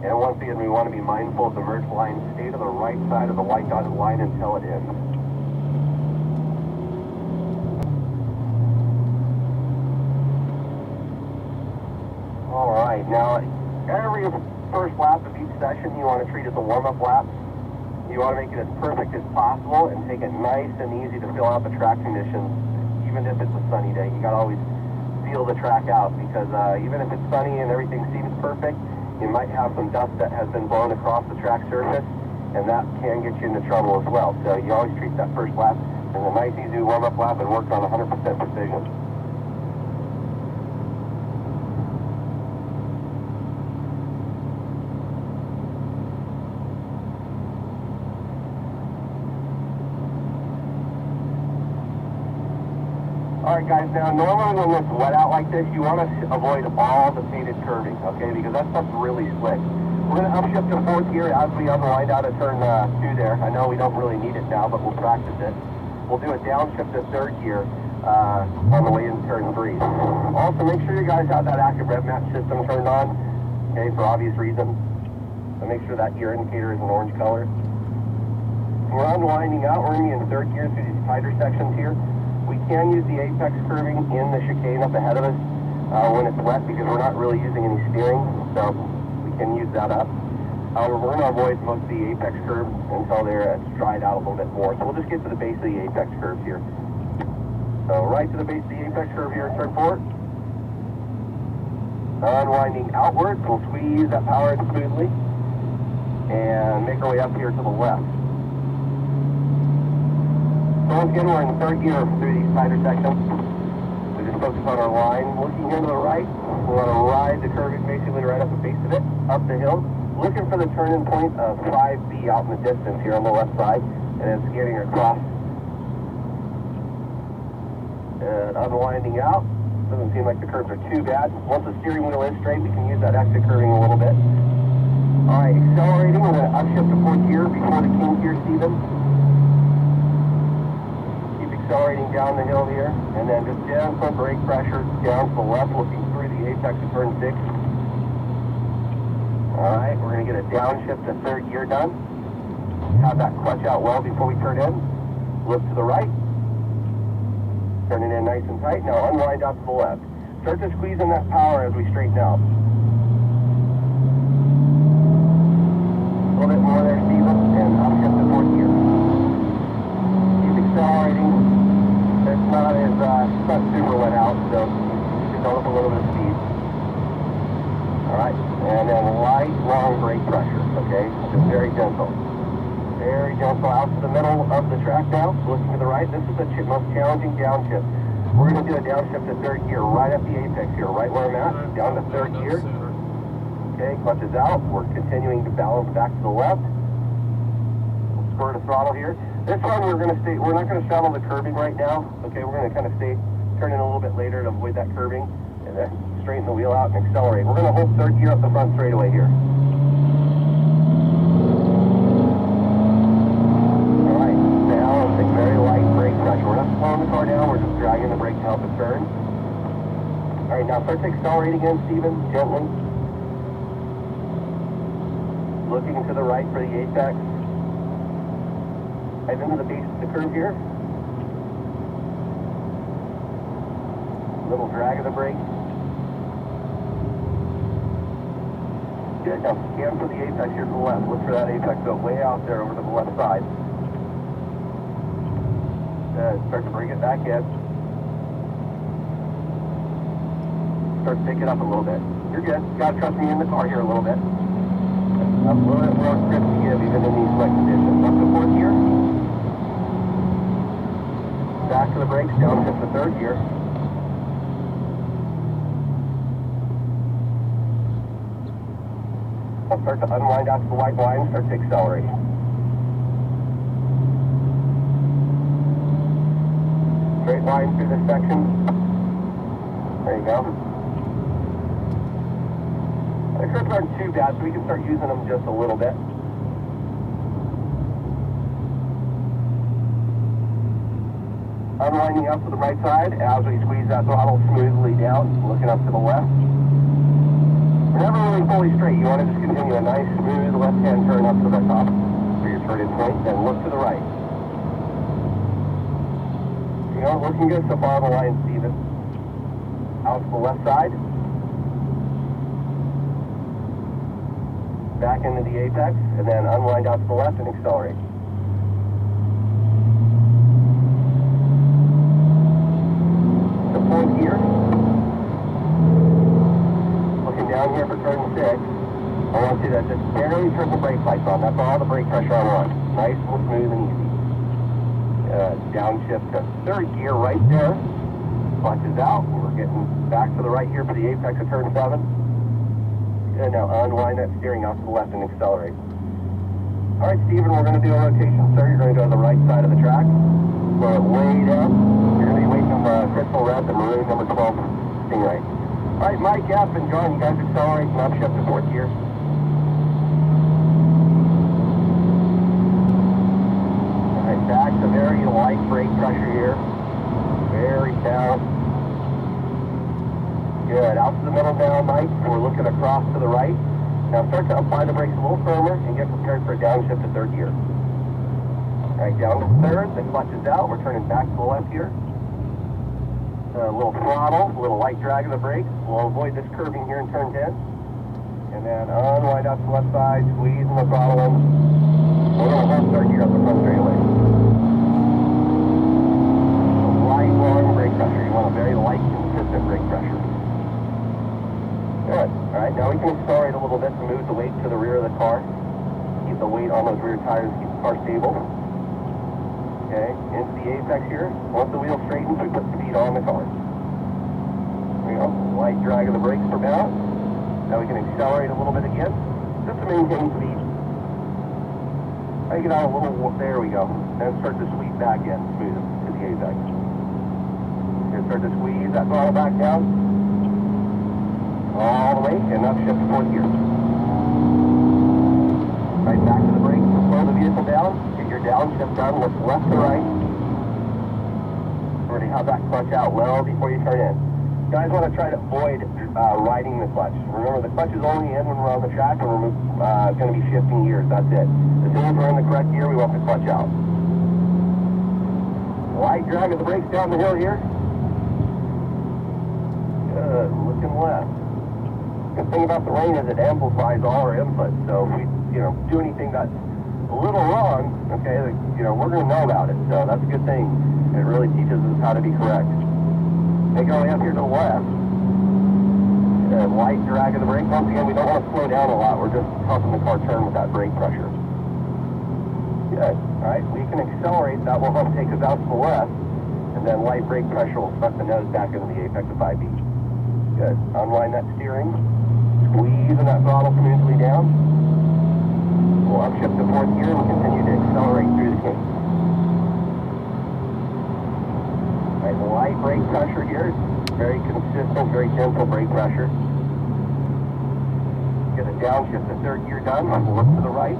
And once again, we want to be mindful of the merge line. Stay to the right side of the white dotted line until it ends. All right, now every first lap of each session you want to treat as a warm-up lap. You want to make it as perfect as possible and take it nice and easy to fill out the track conditions. Even if it's a sunny day, you got to always feel the track out, because even if it's sunny and everything seems perfect, you might have some dust that has been blown across the track surface, and that can get you into trouble as well. So you always treat that first lap as a nice, easy warm-up lap and work on 100% precision. Alright guys, now normally when it's wet out like this, you want to avoid all the painted curving, okay, because that stuff's really slick. We're going to upshift to fourth gear as we unwind out of turn 2 there. I know we don't really need it now, but we'll practice it. We'll do a downshift to third gear on the way into turn 3. Also, make sure you guys have that active rev match system turned on, okay, for obvious reasons. So make sure that gear indicator is an orange color. We're unwinding out, we're going to be in third gear through these tighter sections here. We can use the apex curving in the chicane up ahead of us when it's wet, because we're not really using any steering, so we can use that up. However, we're going to avoid most of the apex curves until they're dried out a little bit more. So we'll just get to the base of the apex curves here. So right to the base of the apex curve here, turn 4. Unwinding outwards, we'll squeeze that power in smoothly and make our way up here to the left. So once again, we're in third gear through these tighter sections. We just focus on our line. Looking here to the right, we want to ride the curving basically right up the base of it, up the hill. Looking for the turning point of 5B out in the distance here on the left side, and then skating across. And unwinding out. Doesn't seem like the curves are too bad. Once the steering wheel is straight, we can use that exit curving a little bit. Alright, accelerating. We're going to upshift to fourth gear before the king gear, Steven. Accelerating down the hill here, and then just gentle brake pressure down to the left, looking through the apex of turn 6. Alright, we're going to get a downshift to third gear done. Have that clutch out well before we turn in. Look to the right. Turning in nice and tight. Now unwind out to the left. Start to squeeze in that power as we straighten out. A little bit more there, Steven, and upshift to fourth gear. Keep accelerating. It's not super wet out, so you can develop a little bit of speed. Alright, and then light, long brake pressure, okay? Just very gentle. Very gentle out to the middle of the track now, looking to the right. This is the most challenging downshift. We're going to do a downshift to third gear, right at the apex here, right where I'm at, down to third gear. Okay, clutch is out. We're continuing to balance back to the left. We'll squirt a throttle here. This one we're not going to straddle the curving right now. Okay, we're going to kind of turn in a little bit later to avoid that curving, and then straighten the wheel out and accelerate. We're going to hold third gear up the front straightaway here. Alright, now take very light brake pressure. We're not slowing the car down, we're just dragging the brake to help it turn. Alright, now start to accelerate again, Steven, gently. Looking to the right for the apex. Right into the base of the curve here. Little drag of the brake. Good. Now scan for the apex here to the left. Look for that apex go way out there over to the left side. Start to bring it back in. Start to pick it up a little bit. You're good. You gotta trust me in the car here a little bit. A little bit more grip to give even in these wet conditions. Up to fourth gear. Back to the brakes, down to the third gear. I'll start to unwind out to the white line, start to accelerate. Straight line through this section. There you go. The curves aren't too bad, so we can start using them just a little bit. Unwinding up to the right side as we squeeze that throttle smoothly down, looking up to the left. We're never really fully straight. You want to just continue a nice, smooth left-hand turn up to the top for your turn-in point, then look to the right. You know, looking good so far on the line, Steven. Out to the left side. Back into the apex, and then unwind out to the left and accelerate. The fourth gear. Looking down here for turn 6. I want you to just barely turn the brake lights on. That's all the brake pressure on one. Nice and smooth and easy. Downshift to third gear right there. Clutches out. We're getting back to the right here for the apex of turn 7. And now unwind that steering out to the left and accelerate. All right, Steven, we're going to do a rotation, sir. You're going to go to the right side of the track. Slow it way down. You're going to be waiting on the crystal red, the maroon number 12 Stingray. All right, Mike, F, and John, you guys accelerate and upshift to fourth gear. All right, back to very light brake pressure here. Very down. Good. Out to the middle now, Mike. We're looking across to the right. Now start to apply the brakes a little firmer and get prepared for a downshift to third gear. All right, down to third. The clutch is out. We're turning back to the left here. A little throttle, a little light drag of the brakes. We'll avoid this curving here in turn 10. And then unwind out to the left side, squeeze in the throttle in. We're going to hold third gear up the front straightaway. Light, long brake pressure. You want a very light, consistent brake pressure. Good. All right, now we can accelerate a little bit to move the weight to the rear of the car. Keep the weight on those rear tires, keep the car stable. Okay, into the apex here. Once the wheel straightens, we put speed on the car. There we go. Light drag of the brakes for balance. Now we can accelerate a little bit again, just to maintain speed. I get out a little, there we go. And start to sweep back in, smooth to the apex. Here, start to squeeze that throttle back down. All the way, and upshift to fourth gear. Right back to the brakes, slow the vehicle down, get your downshift done, look left to right. Already have that clutch out well before you turn in. You guys want to try to avoid riding the clutch. Remember, the clutch is only in when we're on the track and we're going to be shifting gears, that's it. As soon as we're in the correct gear, we want the clutch out. Light drag of the brakes down the hill here. Good, looking left. Good thing about the rain is it amplifies all our inputs, so if we, do anything that's a little wrong, okay, we're going to know about it, so that's a good thing. It really teaches us how to be correct. Make our way up here to the left. Light drag of the brake. Once again, we don't want to slow down a lot, we're just helping the car turn with that brake pressure. Good, all right, we can accelerate, that will help take us out to the left, and then light brake pressure will suck the nose back into the apex of 5B. Good, unwind that steering. Squeezing that throttle smoothly down. We'll upshift to fourth gear and continue to accelerate through the kink. Right, light brake pressure here. Very consistent, very gentle brake pressure. Get a downshift to third gear done. We'll look to the right.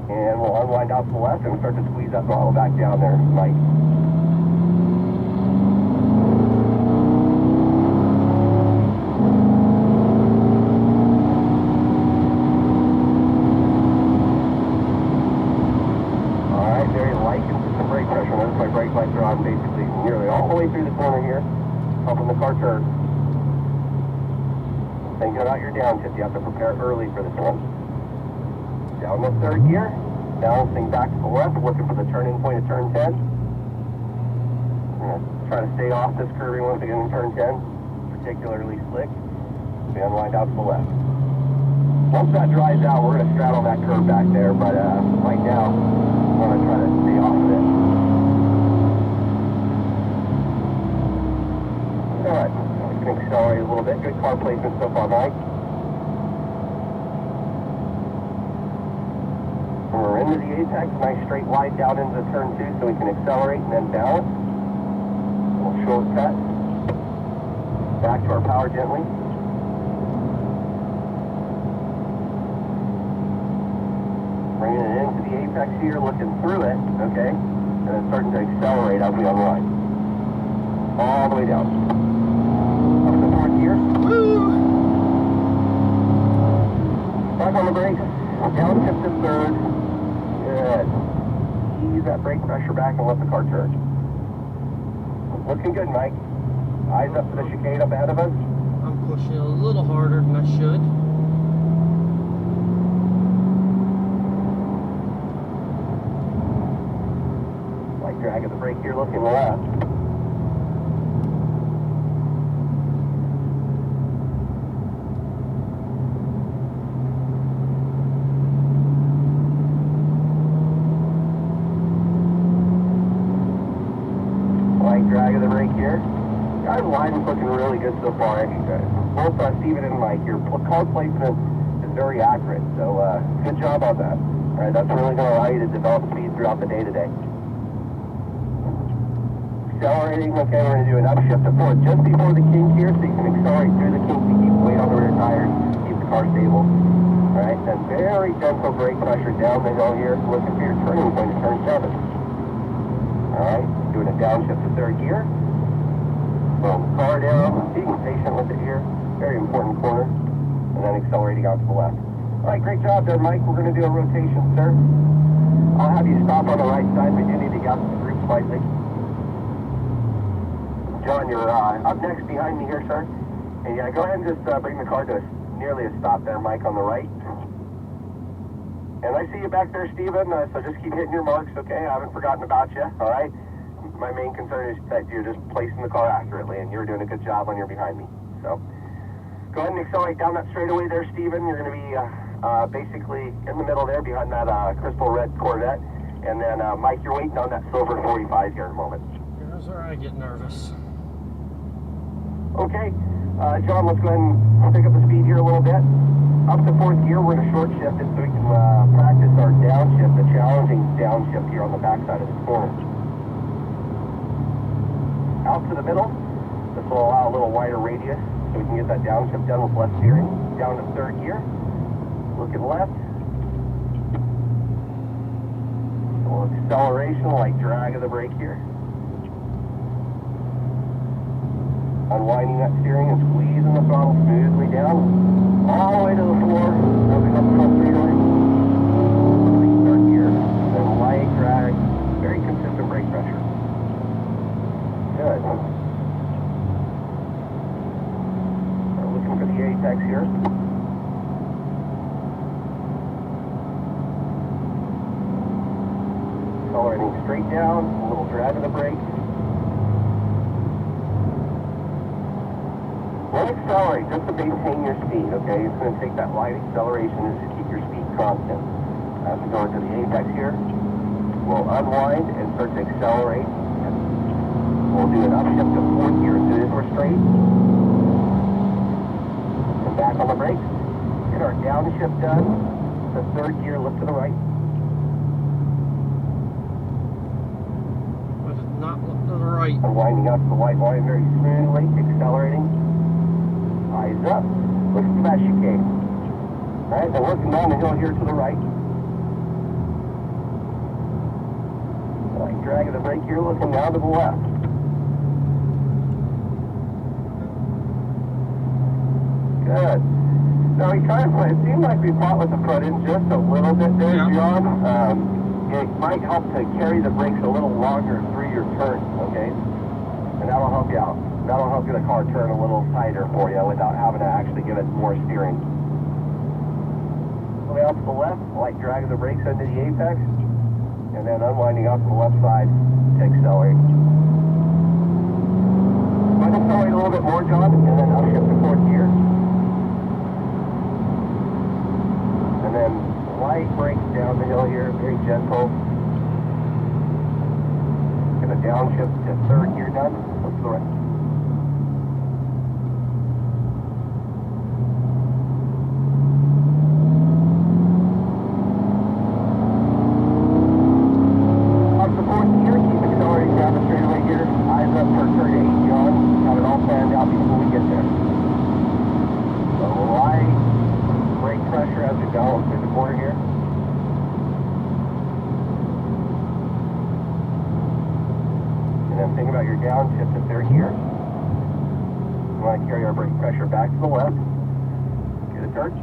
And we'll unwind out to the left and start to squeeze that throttle back down there, Mike. Basically nearly all the way through the corner here, helping the car turn. Think about your downshift. You have to prepare early for this one. Down the third gear, balancing back to the left, looking for the turn-in point of turn 10. I'm going to try to stay off this curving once again in turn 10, particularly slick. We unwind out to the left. Once that dries out, we're going to straddle that curve back there, but right now, I want to try to stay off of it. Alright, we can accelerate a little bit. Good car placement so far, Mike. We're into the apex, nice straight line down into the turn 2 so we can accelerate and then balance. A little shortcut. Back to our power gently. Bringing it into the apex here, looking through it, okay? And then starting to accelerate as we unwind. All the way down. downshift to third. Good. Ease that brake pressure back and let the car turn. Looking good, Mike. Eyes up to the chicane up ahead of us. I'm pushing a little harder than I should. Light drag of the brake here, looking left. Light drag of the brake here. Guys, line is looking really good so far. Both Steven and Mike, your car placement is very accurate, so good job on that. All right, that's really going to allow you to develop speed throughout the day today. Accelerating, okay, we're going to do an upshift to fourth just before the kink here, so you can accelerate through the kink to keep weight on the rear tires, keep the car stable. All right, then very gentle brake pressure down the hill here, looking for your turning point to turn 7. All right, doing a downshift to third gear. Boom, car down, being patient with it here, very important corner, and then accelerating out to the left. All right, great job there, Mike. We're going to do a rotation, sir. I'll have you stop on the right side. We do need to get out the group slightly. John, you're up next behind me here, sir. And yeah, go ahead and just bring the car to nearly a stop there, Mike, on the right. And I see you back there, Steven, so just keep hitting your marks, okay? I haven't forgotten about you, all right? My main concern is that you're just placing the car accurately, and you're doing a good job when you're behind me. So go ahead and accelerate down that straightaway there, Steven. You're going to be basically in the middle there behind that crystal red Corvette. And then, Mike, you're waiting on that silver 45 here in a moment. Here's where I get nervous. Okay, John, let's go ahead and pick up the speed here a little bit. Up to fourth gear, we're going to short shift it so we can practice our downshift, the challenging downshift here on the backside of this corner. Out to the middle, this will allow a little wider radius so we can get that downshift done with left steering. Down to third gear, looking left. A little acceleration, light drag of the brake here. Unwinding that steering and squeezing the throttle smoothly down, all the way to the floor, moving up the front straightaway. Third gear, then light drag, very consistent brake pressure. Good. We're looking for the apex here. Accelerating straight down, a little drag of the brake. Don't accelerate just to maintain your speed, okay? It's going to take that light acceleration and just keep your speed constant. As we go into the apex here, we'll unwind and start to accelerate. We'll do an upshift to fourth gear as soon as we're straight. And back on the brakes. Get our downshift done. The third gear, lift to the right. But it's not look to the right. Unwinding out to the white line very smoothly, accelerating. Eyes up, look for that chicane. Alright, then working down the hill here to the right. Light drag of the brake here, looking down to the left. Good. Now it seemed like we fought with the front end just a little bit there, yeah. John. It might help to carry the brakes a little longer through your turn, okay? And that'll help you out. That'll help get the car turn a little tighter for you without having to actually give it more steering. Going out to the left, light drag of the brakes into the apex, and then unwinding out to the left side to accelerate. Might accelerate a little bit more, John, and then upshift to fourth gear. And then light brakes down the hill here, very gentle. Get a downshift to third gear done. Look to the right. Think about your downshift to third gear. We want to carry our brake pressure back to the left. Get a turn.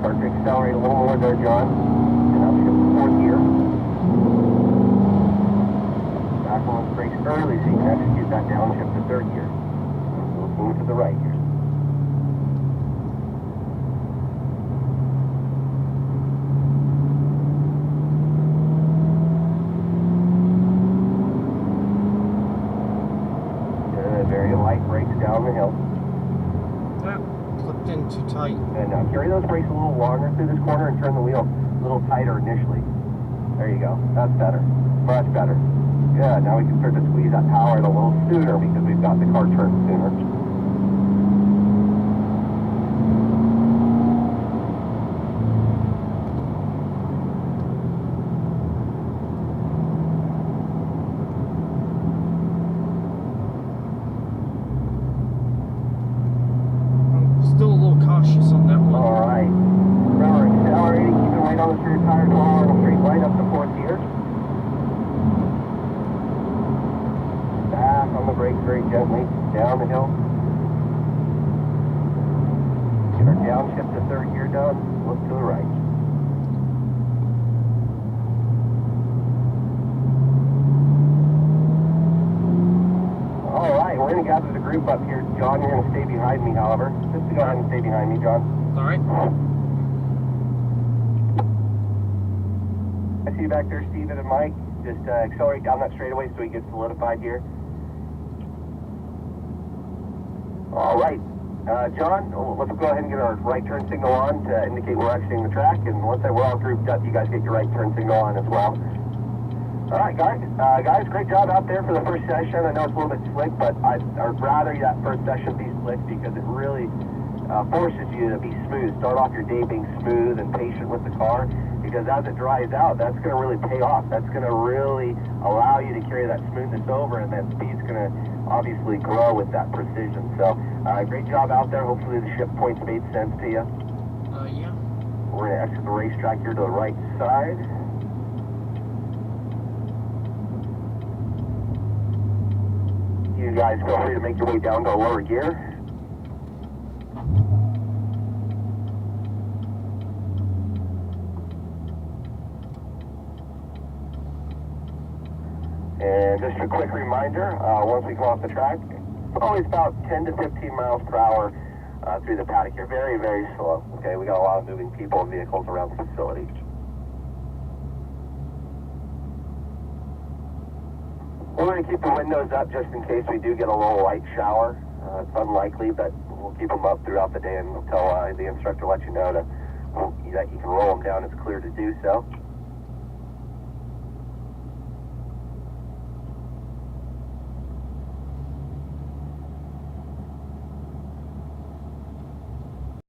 Start to accelerate a little more there, John. And I'll shift to fourth gear. Back on the brakes early so you can execute that downshift to third gear. We'll move to the right here. Good, very light brakes down the hill. That clipped in too tight. And carry those brakes a little longer through this corner and turn the wheel a little tighter initially. There you go. That's better. Much better. Good. Now we can start to squeeze that power in a little sooner because we've got the car turned sooner. I'm still a little cautious on that one. All right. Remember, accelerating, keeping weight on the rear tire, throttle straight right up to fourth gear. Back on the brakes very gently, down the hill. Get our downshift to third gear done, look to the right. All right, we're going to gather the group up here. John, you're going to stay behind me, however. Just to go ahead and stay behind me, John. All right. I see you back there, Steven and Mike. Just accelerate down that straightaway so we get solidified here. All right. John, let's go ahead and get our right turn signal on to indicate we're exiting the track. And once we're all grouped up, you guys get your right turn signal on as well. All right, guys. Guys, great job out there for the first session. I know it's a little bit slick, but I'd rather that first session be slick because it really forces you to be smooth. Start off your day being smooth and patient with the car, because as it dries out, that's going to really pay off. That's going to really allow you to carry that smoothness over, and then speed's going to obviously grow with that precision. So, great job out there. Hopefully the shift points made sense to you. Yeah. We're going to exit the racetrack here to the right side. You guys feel free to make your way down to a lower gear. And just a quick reminder, once we come off the track, it's always about 10 to 15 miles per hour through the paddock here. Very, very slow. Okay, we got a lot of moving people and vehicles around the facility. We're going to keep the windows up just in case we do get a little light shower. It's unlikely, but we'll keep them up throughout the day until the instructor lets you know that you can roll them down. It's clear to do so.